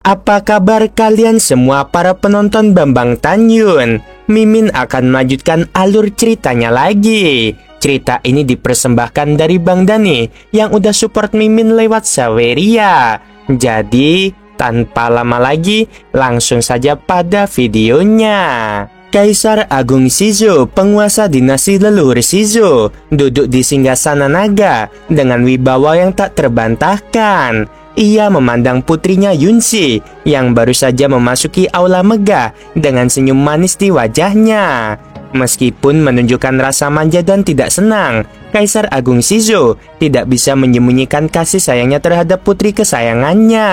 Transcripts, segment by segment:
Apa kabar kalian semua para penonton Bambang Tanyun? Mimin akan melanjutkan alur ceritanya lagi. Cerita ini dipersembahkan dari Bang Dani yang udah support Mimin lewat Saweria. Jadi, tanpa lama lagi, langsung saja pada videonya. Kaisar Agung Shizou, penguasa dinasti leluhur Shizou, duduk di singgasana naga dengan wibawa yang tak terbantahkan. Ia memandang putrinya Yunxi yang baru saja memasuki aula megah dengan senyum manis di wajahnya. Meskipun menunjukkan rasa manja dan tidak senang, Kaisar Agung Shizou tidak bisa menyembunyikan kasih sayangnya terhadap putri kesayangannya.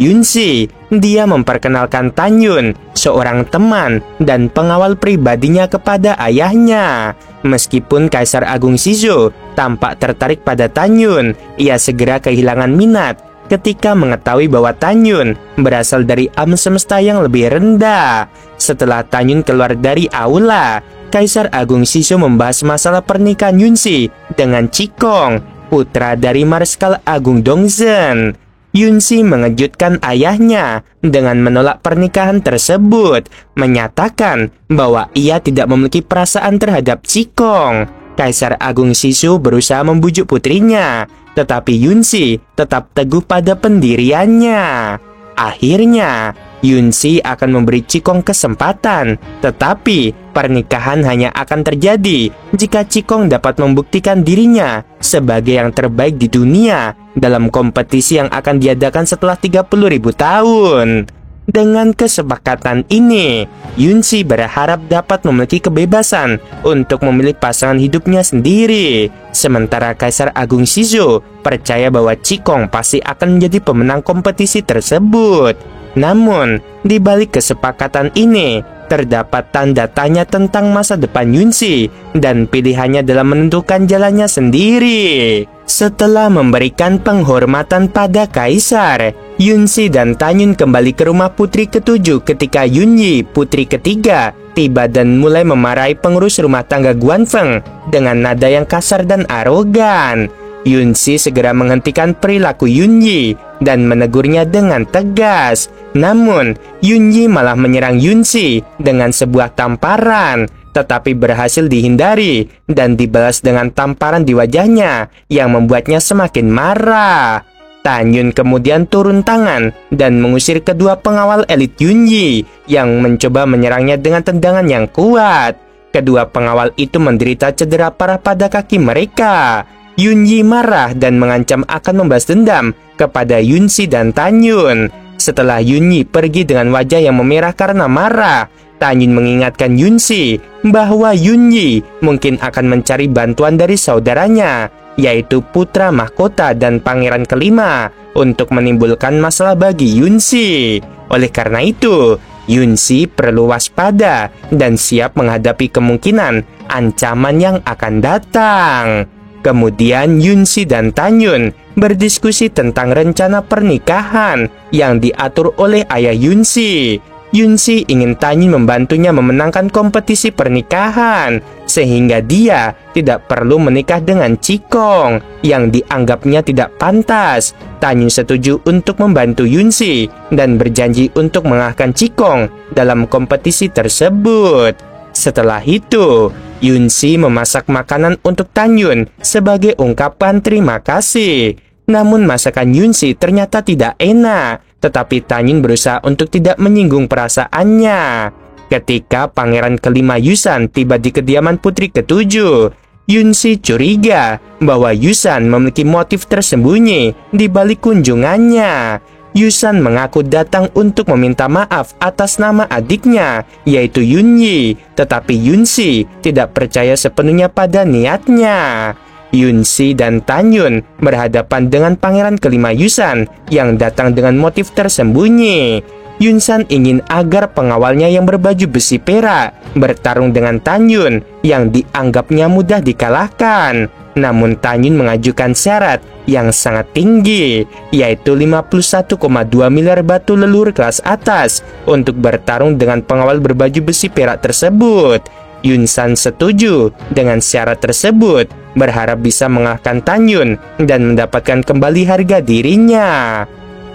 Yunxi, dia memperkenalkan Tanyun, seorang teman dan pengawal pribadinya kepada ayahnya. Meskipun Kaisar Agung Shizou tampak tertarik pada Tanyun, ia segera kehilangan minat ketika mengetahui bahwa Tanyun berasal dari alam semesta yang lebih rendah. Setelah Tanyun keluar dari aula, Kaisar Agung Shizou membahas masalah pernikahan Yunxi dengan Qikong, putra dari Marskal Agung Dongzhen. Yunxi mengejutkan ayahnya dengan menolak pernikahan tersebut, menyatakan bahwa ia tidak memiliki perasaan terhadap Qikong. Kaisar Agung Shizou berusaha membujuk putrinya, tetapi Yunxi tetap teguh pada pendiriannya. Akhirnya, Yunxi akan memberi Qikong kesempatan, tetapi pernikahan hanya akan terjadi jika Qikong dapat membuktikan dirinya sebagai yang terbaik di dunia dalam kompetisi yang akan diadakan setelah 30.000 tahun. Dengan kesepakatan ini, Yunxi berharap dapat memiliki kebebasan untuk memilih pasangan hidupnya sendiri. Sementara Kaisar Agung Shizou percaya bahwa Qikong pasti akan menjadi pemenang kompetisi tersebut. Namun, di balik kesepakatan ini, terdapat tanda tanya tentang masa depan Yunxi dan pilihannya dalam menentukan jalannya sendiri. Setelah memberikan penghormatan pada Kaisar, Yunxi dan Tanyun kembali ke rumah putri ketujuh ketika Yunyi, putri ketiga, tiba dan mulai memarahi pengurus rumah tangga Guanfeng dengan nada yang kasar dan arogan. Yunxi segera menghentikan perilaku Yunyi dan menegurnya dengan tegas. Namun, Yunyi malah menyerang Yunxi dengan sebuah tamparan, tetapi berhasil dihindari dan dibalas dengan tamparan di wajahnya yang membuatnya semakin marah. Tanyun kemudian turun tangan dan mengusir kedua pengawal elit Yunyi yang mencoba menyerangnya dengan tendangan yang kuat. Kedua pengawal itu menderita cedera parah pada kaki mereka. Yunyi marah dan mengancam akan membalas dendam kepada Yunxi dan Tanyun. Setelah Yunyi pergi dengan wajah yang memerah karena marah, Tanyun mengingatkan Yunxi bahwa Yunyi mungkin akan mencari bantuan dari saudaranya, yaitu putra mahkota dan pangeran kelima, untuk menimbulkan masalah bagi Yunxi. Oleh karena itu, Yunxi perlu waspada dan siap menghadapi kemungkinan ancaman yang akan datang. Kemudian Yunxi dan Tanyun berdiskusi tentang rencana pernikahan yang diatur oleh ayah Yunxi. Yunxi ingin Tanyun membantunya memenangkan kompetisi pernikahan, sehingga dia tidak perlu menikah dengan Qikong yang dianggapnya tidak pantas. Tanyun setuju untuk membantu Yunxi dan berjanji untuk mengalahkan Qikong dalam kompetisi tersebut. Setelah itu, Yunxi memasak makanan untuk Tanyun sebagai ungkapan terima kasih. Namun masakan Yunxi ternyata tidak enak, tetapi Tanyun berusaha untuk tidak menyinggung perasaannya. Ketika pangeran kelima Yusan tiba di kediaman putri ketujuh, Yunxi curiga bahwa Yusan memiliki motif tersembunyi di balik kunjungannya. Yusan mengaku datang untuk meminta maaf atas nama adiknya, yaitu Yunyi, tetapi Yunxi tidak percaya sepenuhnya pada niatnya. Yunxi dan Tanyun berhadapan dengan pangeran kelima Yusan yang datang dengan motif tersembunyi. Yunsan ingin agar pengawalnya yang berbaju besi perak bertarung dengan Tanyun yang dianggapnya mudah dikalahkan. Namun Tanyun mengajukan syarat yang sangat tinggi, yaitu 51,2 miliar batu leluhur kelas atas untuk bertarung dengan pengawal berbaju besi perak tersebut. Yunsan setuju dengan syarat tersebut, berharap bisa mengalahkan Tanyun dan mendapatkan kembali harga dirinya.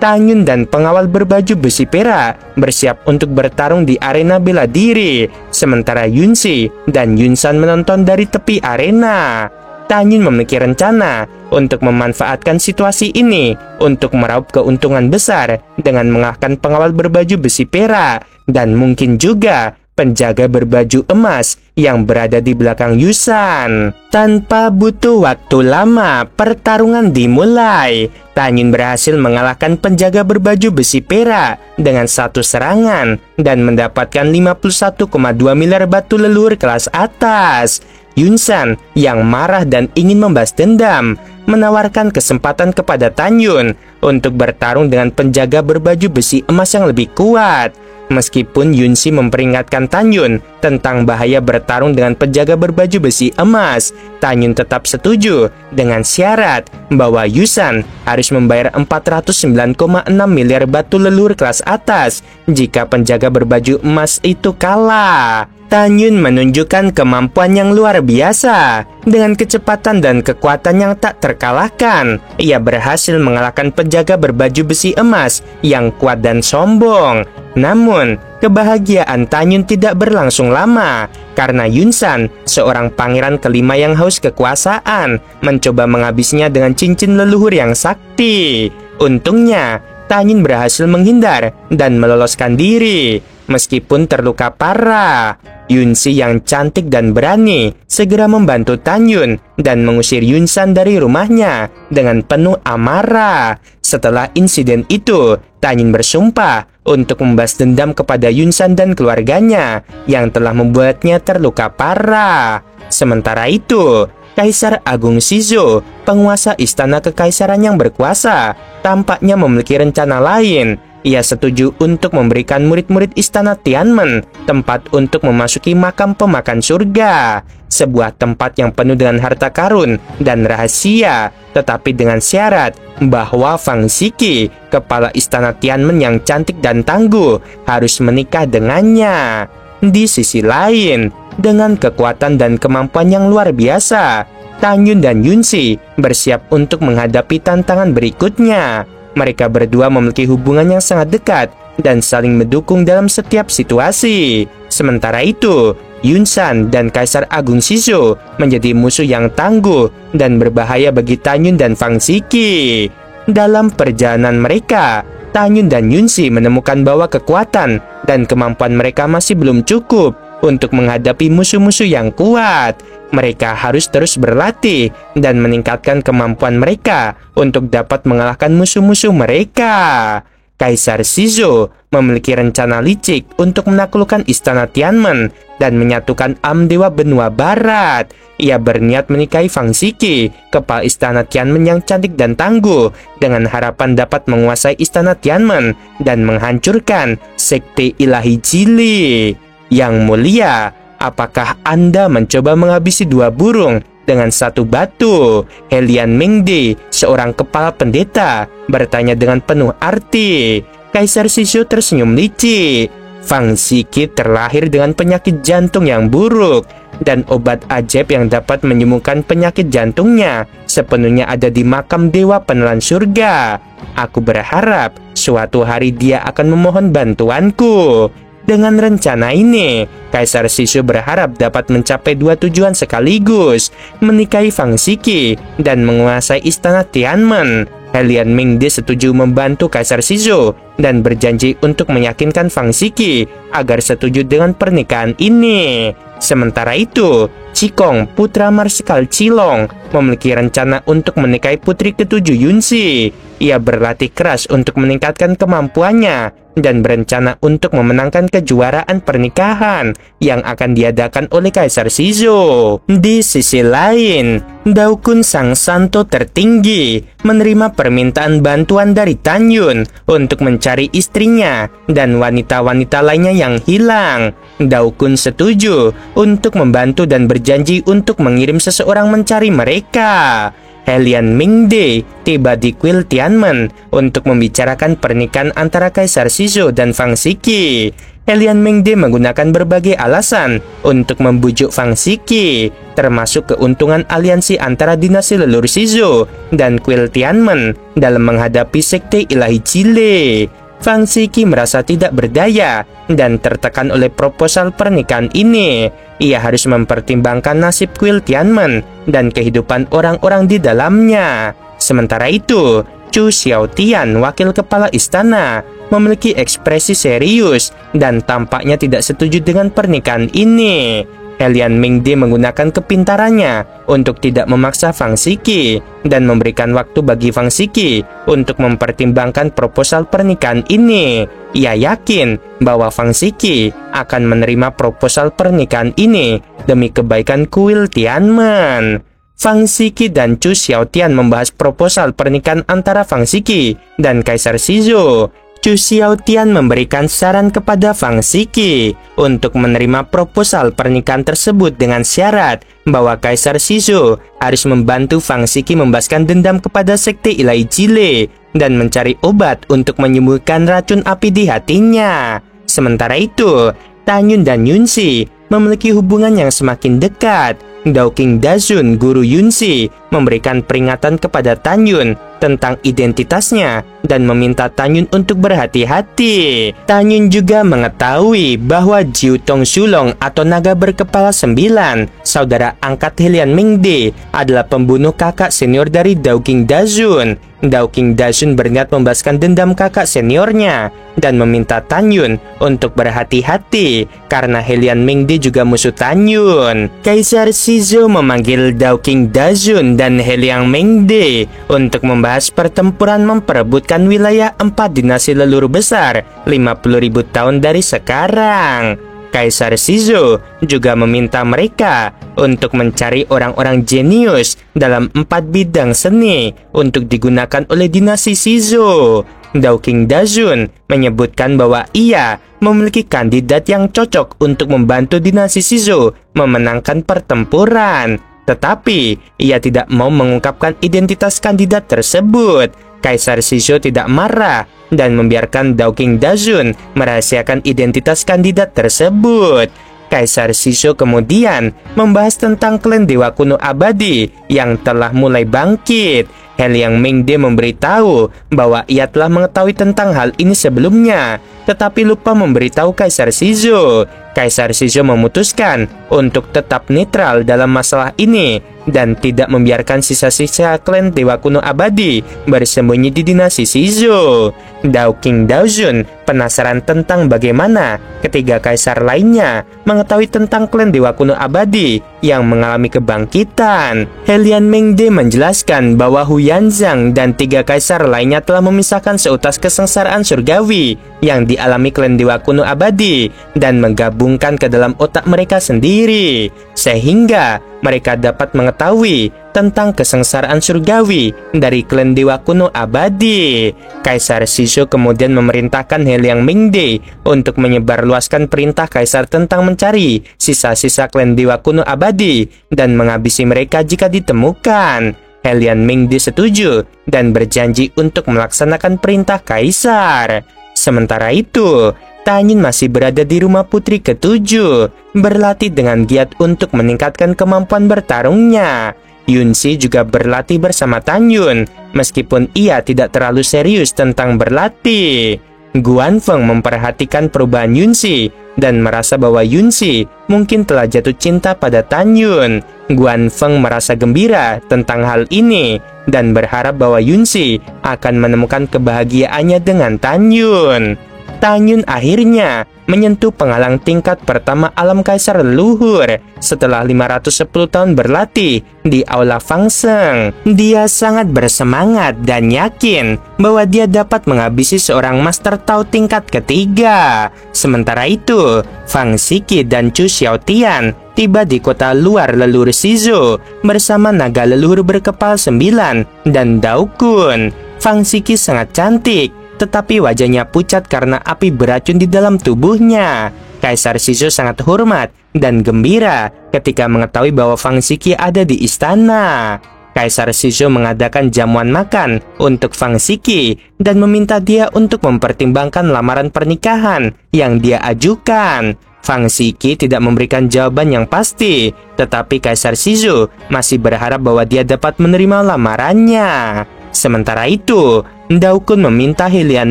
Tanyun dan pengawal berbaju besi perak bersiap untuk bertarung di arena bela diri, sementara Yunsi dan Yunsan menonton dari tepi arena. Tanyun memiliki rencana untuk memanfaatkan situasi ini untuk meraup keuntungan besar dengan mengalahkan pengawal berbaju besi perak dan mungkin juga penjaga berbaju emas yang berada di belakang Yusan. Tanpa butuh waktu lama, pertarungan dimulai. Tanyun berhasil mengalahkan penjaga berbaju besi perak dengan satu serangan dan mendapatkan 51,2 miliar batu leluhur kelas atas. Yunsan yang marah dan ingin membalas dendam menawarkan kesempatan kepada Tanyun untuk bertarung dengan penjaga berbaju besi emas yang lebih kuat. Meskipun Yunsi memperingatkan Tanyun tentang bahaya bertarung dengan penjaga berbaju besi emas, Tanyun tetap setuju dengan syarat bahwa Yusan harus membayar 409,6 miliar batu leluhur kelas atas jika penjaga berbaju emas itu kalah. Tanyun menunjukkan kemampuan yang luar biasa. Dengan kecepatan dan kekuatan yang tak terkalahkan, ia berhasil mengalahkan penjaga berbaju besi emas yang kuat dan sombong. Namun, kebahagiaan Tanyun tidak berlangsung lama karena Yunsan, seorang pangeran kelima yang haus kekuasaan, mencoba menghabisnya dengan cincin leluhur yang sakti. Untungnya, Tanyun berhasil menghindar dan meloloskan diri. Meskipun terluka parah, Yunsi yang cantik dan berani segera membantu Tanyun dan mengusir Yunsan dari rumahnya dengan penuh amarah. Setelah insiden itu, Tanyun bersumpah untuk membalas dendam kepada Yunsan dan keluarganya yang telah membuatnya terluka parah. Sementara itu, Kaisar Agung Shizo, penguasa istana kekaisaran yang berkuasa, tampaknya memiliki rencana lain. Ia setuju untuk memberikan murid-murid istana Tianmen tempat untuk memasuki makam pemakan surga, sebuah tempat yang penuh dengan harta karun dan rahasia, tetapi dengan syarat bahwa Fang Xiki, kepala istana Tianmen yang cantik dan tangguh, harus menikah dengannya. Di sisi lain, dengan kekuatan dan kemampuan yang luar biasa, Tanyun dan Yunsi bersiap untuk menghadapi tantangan berikutnya. Mereka berdua memiliki hubungan yang sangat dekat dan saling mendukung dalam setiap situasi. Sementara itu, Yunsan dan Kaisar Agung Shizo menjadi musuh yang tangguh dan berbahaya bagi Tanyun dan Fang Xiki. Dalam perjalanan mereka, Tanyun dan Yunsi menemukan bahwa kekuatan dan kemampuan mereka masih belum cukup untuk menghadapi musuh-musuh yang kuat. Mereka harus terus berlatih dan meningkatkan kemampuan mereka untuk dapat mengalahkan musuh-musuh mereka. Kaisar Shizo memiliki rencana licik untuk menaklukkan istana Tianmen dan menyatukan Dewa benua barat. Ia berniat menikahi Fang Xiki, kepala istana Tianmen yang cantik dan tangguh, dengan harapan dapat menguasai istana Tianmen dan menghancurkan sekte ilahi Jili. Yang mulia, apakah Anda mencoba menghabisi dua burung dengan satu batu? Helian Mingde, seorang kepala pendeta, bertanya dengan penuh arti. Kaisar Shizo tersenyum licik. Fang Xiki terlahir dengan penyakit jantung yang buruk, dan obat ajaib yang dapat menyembuhkan penyakit jantungnya sepenuhnya ada di makam dewa penelan surga. Aku berharap suatu hari dia akan memohon bantuanku. Dengan rencana ini, Kaisar Shizo berharap dapat mencapai dua tujuan sekaligus, menikahi Fang Xiki dan menguasai istana Tianmen. Helian Mingde setuju membantu Kaisar Shizo dan berjanji untuk meyakinkan Fang Xiki agar setuju dengan pernikahan ini. Sementara itu, Cikong, putra Marsikal Cilong, memiliki rencana untuk menikahi putri ketujuh Yunsi. Ia berlatih keras untuk meningkatkan kemampuannya dan berencana untuk memenangkan kejuaraan pernikahan yang akan diadakan oleh Kaisar Shizo. Di sisi lain, Daokun sang santo tertinggi menerima permintaan bantuan dari Tanyun untuk mencari istrinya dan wanita-wanita lainnya yang hilang. Daokun setuju untuk membantu dan berjanji untuk mengirim seseorang mencari mereka. Helian Mingde tiba di kuil Tianmen untuk membicarakan pernikahan antara Kaisar Shizo dan Fang Xiki. Helian Mengde menggunakan berbagai alasan untuk membujuk Fang Xiki, termasuk keuntungan aliansi antara dinasti leluhur Shizhou dan kuil Tianmen dalam menghadapi sekte ilahi Chile. Fang Xiki merasa tidak berdaya dan tertekan oleh proposal pernikahan ini. Ia harus mempertimbangkan nasib kuil Tianmen dan kehidupan orang-orang di dalamnya. Sementara itu, Chu Xiaotian, wakil kepala istana, memiliki ekspresi serius dan tampaknya tidak setuju dengan pernikahan ini. Helian Mengde menggunakan kepintarannya untuk tidak memaksa Fang Xiki dan memberikan waktu bagi Fang Xiki untuk mempertimbangkan proposal pernikahan ini. Ia yakin bahwa Fang Xiki akan menerima proposal pernikahan ini demi kebaikan kuil Tianmen. Fang Xiki dan Chu Xiaotian membahas proposal pernikahan antara Fang Xiki dan Kaisar Shizhou. Chu Xiaotian memberikan saran kepada Fang Xiki untuk menerima proposal pernikahan tersebut dengan syarat bahwa Kaisar Shizhou harus membantu Fang Xiki membebaskan dendam kepada sekte ilahi Chile dan mencari obat untuk menyembuhkan racun api di hatinya. Sementara itu, Tan Yun dan Yunxi memiliki hubungan yang semakin dekat. Daoqing Dazun, guru Yunxi, memberikan peringatan kepada Tan Yun tentang identitasnya dan meminta Tan Yun untuk berhati-hati. Tan Yun juga mengetahui bahwa Jiu Tong Shulong atau naga berkepala 9, saudara angkat Helian Mengde, adalah pembunuh kakak senior dari Daoqing Dazun. Daoqing Dazun berniat membebaskan dendam kakak seniornya dan meminta Tan Yun untuk berhati-hati karena Helian Mengde juga musuh Tan Yun. Kaisar Shizhou memanggil Daoqing Dazun dan Helian Mengde untuk membahas pertempuran memperebutkan wilayah 4 dinasti leluhur besar 50.000 tahun dari sekarang. Kaisar Shizhou juga meminta mereka untuk mencari orang-orang jenius dalam 4 bidang seni untuk digunakan oleh dinasti Shizhou. Daoqing Dazun menyebutkan bahwa ia memiliki kandidat yang cocok untuk membantu dinasti Shizhou memenangkan pertempuran. Tetapi ia tidak mau mengungkapkan identitas kandidat tersebut. Kaisar Shizhou tidak marah dan membiarkan Daoqing Dazun merahasiakan identitas kandidat tersebut. Kaisar Shizhou kemudian membahas tentang klan dewa kuno abadi yang telah mulai bangkit. Helian Mengde memberitahu bahwa ia telah mengetahui tentang hal ini sebelumnya, tetapi lupa memberitahu Kaisar Shizhou. Kaisar Shizhou memutuskan untuk tetap netral dalam masalah ini dan tidak membiarkan sisa-sisa klan dewa kuno abadi bersembunyi di dinasti Shizhou. Daoqing Dazun penasaran tentang bagaimana ketiga kaisar lainnya mengetahui tentang klan dewa kuno abadi yang mengalami kebangkitan. Helian Mengde menjelaskan bahwa Huyanzang dan 3 kaisar lainnya telah memisahkan seutas kesengsaraan surgawi yang dialami klan dewa kuno abadi dan menggabungkan ke dalam otak mereka sendiri, sehingga mereka dapat mengetahui tentang kesengsaraan surgawi dari klan dewa kuno abadi. Kaisar Shizhou kemudian memerintahkan Helian Mengde untuk menyebarluaskan perintah kaisar tentang mencari sisa-sisa klan dewa kuno abadi dan menghabisi mereka jika ditemukan. Helian Mengde setuju dan berjanji untuk melaksanakan perintah kaisar. Sementara itu, Tan Yun masih berada di rumah putri ketujuh, berlatih dengan giat untuk meningkatkan kemampuan bertarungnya. Yunxi juga berlatih bersama Tan Yun, meskipun ia tidak terlalu serius tentang berlatih. Guan Feng memperhatikan perubahan Yunxi dan merasa bahwa Yunxi mungkin telah jatuh cinta pada Tan Yun. Guan Feng merasa gembira tentang hal ini dan berharap bahwa Yunxi akan menemukan kebahagiaannya dengan Tan Yun. Tan Yun akhirnya menyentuh penghalang tingkat pertama alam kaisar leluhur setelah 510 tahun berlatih di Aula Fang Sheng. Dia sangat bersemangat dan yakin bahwa dia dapat menghabisi seorang Master Tao tingkat ketiga. Sementara itu, Fang Xiki dan Chu Xiaotian tiba di kota luar leluhur Shizhou bersama naga leluhur berkepala 9 dan Daokun. Fang Xiki sangat cantik, tetapi wajahnya pucat karena api beracun di dalam tubuhnya. Kaisar Shizhou sangat hormat dan gembira ketika mengetahui bahwa Fang Xiki ada di istana. Kaisar Shizou mengadakan jamuan makan untuk Fang Xiki dan meminta dia untuk mempertimbangkan lamaran pernikahan yang dia ajukan. Fang Xiki tidak memberikan jawaban yang pasti, tetapi Kaisar Shizou masih berharap bahwa dia dapat menerima lamarannya. Sementara itu, Dao Kun meminta Helian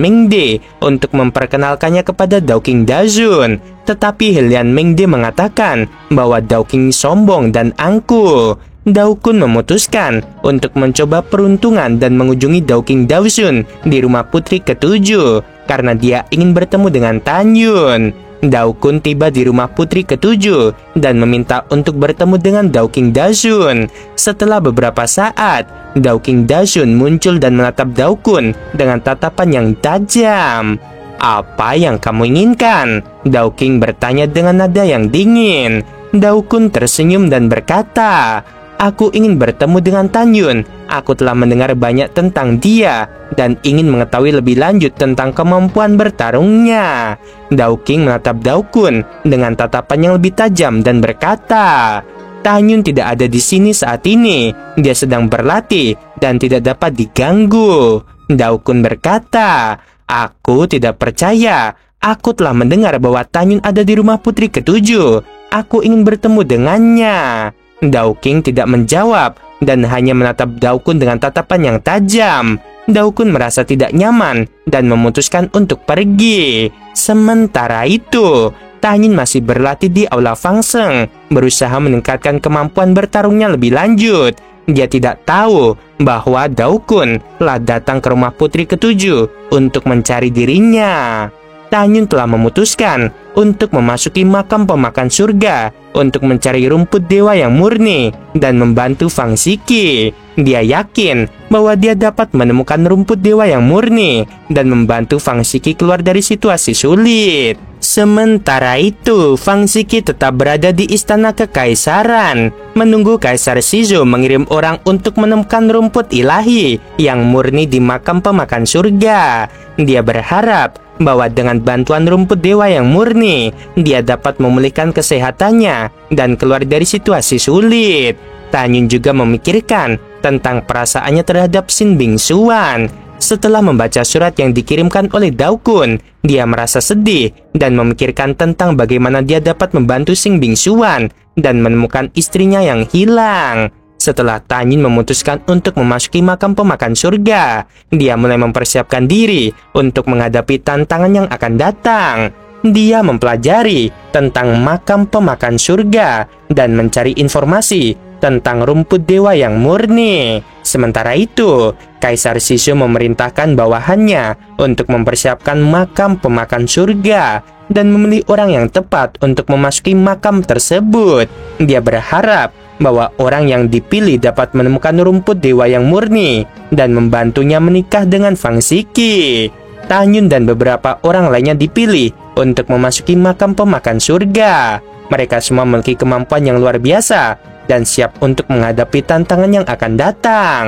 Mingde untuk memperkenalkannya kepada Dao King Dazun, tetapi Helian Mingde mengatakan bahwa Dao King sombong dan angkuh. Dao Kun memutuskan untuk mencoba peruntungan dan mengunjungi Dao King Dazun di rumah putri ketujuh karena dia ingin bertemu dengan Tan Yun. Dao Kun tiba di rumah putri ketujuh dan meminta untuk bertemu dengan Dao King Dazun. Setelah beberapa saat, Dao King Dazun muncul dan menatap Dao Kun dengan tatapan yang tajam. "Apa yang kamu inginkan?" Dao King bertanya dengan nada yang dingin. Dao Kun tersenyum dan berkata, "Aku ingin bertemu dengan Tan Yun. Aku telah mendengar banyak tentang dia dan ingin mengetahui lebih lanjut tentang kemampuan bertarungnya." Dao King menatap Dao Kun dengan tatapan yang lebih tajam dan berkata, "Tan Yun tidak ada di sini saat ini. Dia sedang berlatih dan tidak dapat diganggu." Dao Kun berkata, "Aku tidak percaya. Aku telah mendengar bahwa Tan Yun ada di rumah putri ketujuh. Aku ingin bertemu dengannya." Dao King tidak menjawab dan hanya menatap Dao Kun dengan tatapan yang tajam. Dao Kun merasa tidak nyaman dan memutuskan untuk pergi. Sementara itu, Tan Yun masih berlatih di Aula Fang Sheng, berusaha meningkatkan kemampuan bertarungnya lebih lanjut. Dia tidak tahu bahwa Dao Kun telah datang ke rumah putri ketujuh untuk mencari dirinya. Tan Yun telah memutuskan untuk memasuki makam pemakan surga untuk mencari rumput dewa yang murni dan membantu Fang Xiki. Dia yakin bahwa dia dapat menemukan rumput dewa yang murni dan membantu Fang Xiki keluar dari situasi sulit. Sementara itu, Fang Xiki tetap berada di istana kekaisaran, menunggu Kaisar Shizou mengirim orang untuk menemukan rumput ilahi yang murni di makam pemakan surga. Dia berharap bahwa dengan bantuan rumput dewa yang murni, dia dapat memulihkan kesehatannya dan keluar dari situasi sulit. Tan Yun juga memikirkan tentang perasaannya terhadap Xin Bingxuan. Setelah membaca surat yang dikirimkan oleh Dao Kun, dia merasa sedih dan memikirkan tentang bagaimana dia dapat membantu Xin Bingxuan dan menemukan istrinya yang hilang. Setelah Tan Yun memutuskan untuk memasuki makam pemakan surga, dia mulai mempersiapkan diri untuk menghadapi tantangan yang akan datang. Dia mempelajari tentang makam pemakan surga dan mencari informasi tentang rumput dewa yang murni. Sementara itu, Kaisar Shizou memerintahkan bawahannya untuk mempersiapkan makam pemakan surga dan memilih orang yang tepat untuk memasuki makam tersebut. Dia berharap bahwa orang yang dipilih dapat menemukan rumput dewa yang murni dan membantunya menikah dengan Fang Xiki. Tan Yun dan beberapa orang lainnya dipilih untuk memasuki makam pemakan surga. Mereka semua memiliki kemampuan yang luar biasa dan siap untuk menghadapi tantangan yang akan datang.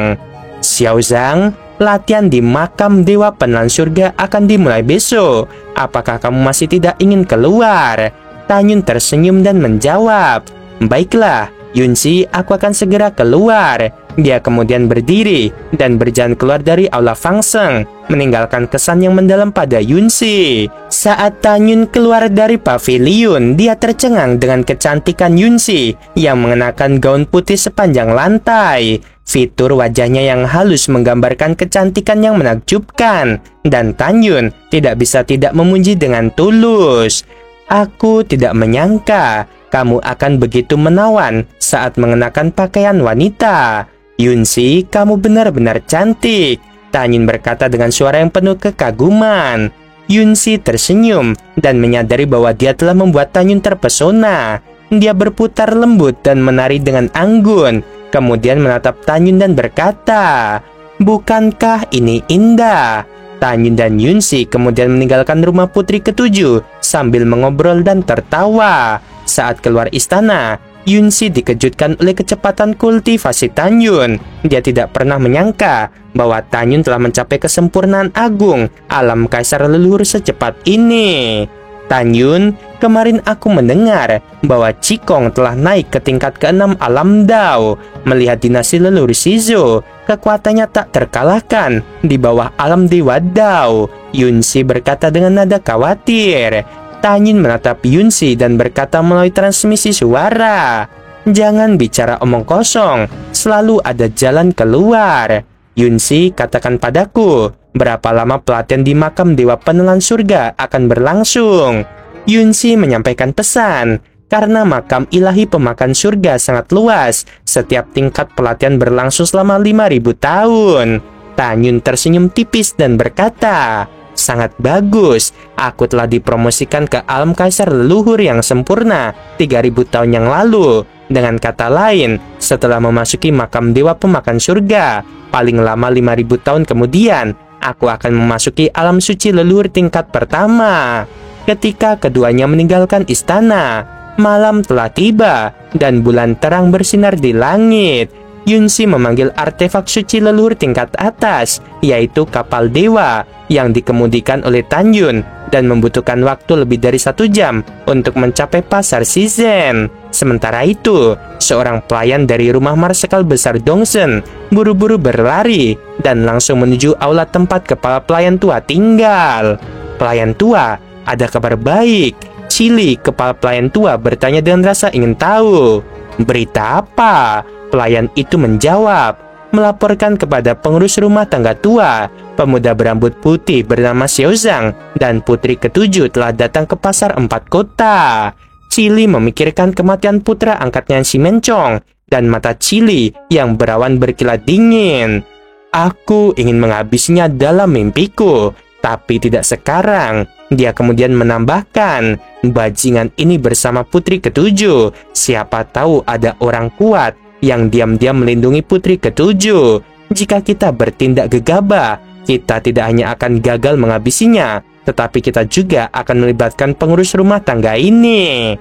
Xiao Zhang, latihan di makam dewa penelan surga akan dimulai besok. Apakah kamu masih tidak ingin keluar? Tan Yun tersenyum dan menjawab, "Baiklah, Yunxi, aku akan segera keluar." Dia kemudian berdiri dan berjalan keluar dari Aula Fang Sheng, meninggalkan kesan yang mendalam pada Yunxi. Saat Tan Yun keluar dari paviliun, dia tercengang dengan kecantikan Yunxi yang mengenakan gaun putih sepanjang lantai. Fitur wajahnya yang halus menggambarkan kecantikan yang menakjubkan, dan Tan Yun tidak bisa tidak memuji dengan tulus. "Aku tidak menyangka kamu akan begitu menawan saat mengenakan pakaian wanita. Yunxi, kamu benar-benar cantik." Tan Yun berkata dengan suara yang penuh kekaguman. Yunxi tersenyum dan menyadari bahwa dia telah membuat Tan Yun terpesona. Dia berputar lembut dan menari dengan anggun, kemudian menatap Tan Yun dan berkata, "Bukankah ini indah?" Tan Yun dan Yunxi kemudian meninggalkan rumah putri ketujuh sambil mengobrol dan tertawa. Saat keluar istana, Yunxi dikejutkan oleh kecepatan kultivasi Tan Yun. Dia tidak pernah menyangka bahwa Tan Yun telah mencapai kesempurnaan agung alam kaisar leluhur secepat ini. "Tan Yun, Kemarin aku mendengar bahwa Cikong telah naik ke tingkat ke-6 alam Dao. Melihat dinasti leluhur Shizo, kekuatannya tak terkalahkan di bawah alam dewa Dao. Yunsi berkata dengan nada khawatir. Tanyin menatap Yunsi dan berkata melalui transmisi suara, "Jangan bicara omong kosong, selalu ada jalan keluar." Yunsi, katakan padaku, berapa lama pelatihan di makam Dewa Penelan Surga akan berlangsung? Yunsi menyampaikan pesan, karena makam ilahi pemakan surga sangat luas, setiap tingkat pelatihan berlangsung selama 5.000 tahun. Tanyun tersenyum tipis dan berkata, "Sangat bagus, aku telah dipromosikan ke alam kaisar leluhur yang sempurna 3.000 tahun yang lalu. Dengan kata lain, setelah memasuki makam Dewa Pemakan Surga, paling lama 5.000 tahun kemudian, aku akan memasuki alam suci leluhur tingkat pertama." Ketika keduanya meninggalkan istana, malam telah tiba dan bulan terang bersinar di langit. Yunsi memanggil artefak suci leluhur tingkat atas, yaitu kapal dewa yang dikemudikan oleh Tanyun dan membutuhkan waktu lebih dari 1 jam untuk mencapai pasar Shizen. Sementara itu, seorang pelayan dari rumah marsekal besar Dongsen buru-buru berlari dan langsung menuju aula tempat kepala pelayan tua tinggal. "Pelayan tua, ada kabar baik." Chili, kepala pelayan tua, bertanya dengan rasa ingin tahu. "Berita apa?" Pelayan itu menjawab, "Melaporkan kepada pengurus rumah tangga tua, pemuda berambut putih bernama Xiaozang dan putri ketujuh telah datang ke pasar 4 kota." Chili memikirkan kematian putra angkatnya si Mencong, dan mata Chili yang berawan berkilat dingin. "Aku ingin menghabisinya dalam mimpiku, tapi tidak sekarang." Dia kemudian menambahkan, "Bajingan ini bersama putri ketujuh. Siapa tahu ada orang kuat yang diam-diam melindungi putri ketujuh. Jika kita bertindak gegabah, kita tidak hanya akan gagal menghabisinya, tetapi kita juga akan melibatkan pengurus rumah tangga ini."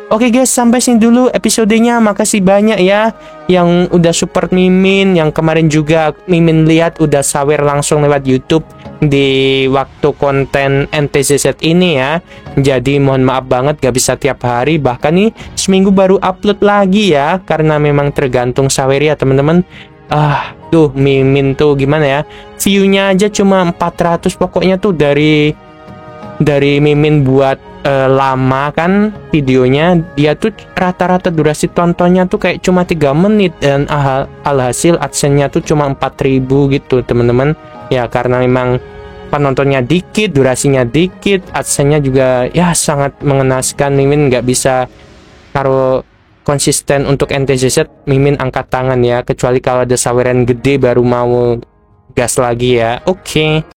Oke guys, sampai sini dulu episodenya. Makasih banyak ya yang udah support Mimin. Yang kemarin juga Mimin lihat udah sawer langsung lewat YouTube di waktu konten NTZZ ini ya. Jadi mohon maaf banget gak bisa tiap hari, bahkan nih seminggu baru upload lagi ya, karena memang tergantung sawer ya teman-teman. Tuh Mimin tuh gimana ya, view-nya aja cuma 400 pokoknya tuh dari Mimin buat lama kan videonya, dia tuh rata-rata durasi tontonnya tuh kayak cuma 3 menit dan alhasil adsense-nya tuh cuma 4.000 gitu teman-teman ya, karena memang penontonnya dikit, durasinya dikit, adsense-nya juga ya sangat mengenaskan. Mimin nggak bisa taruh konsisten untuk NTZZ. Mimin angkat tangan ya, kecuali kalau ada saweran gede baru mau gas lagi ya. Oke.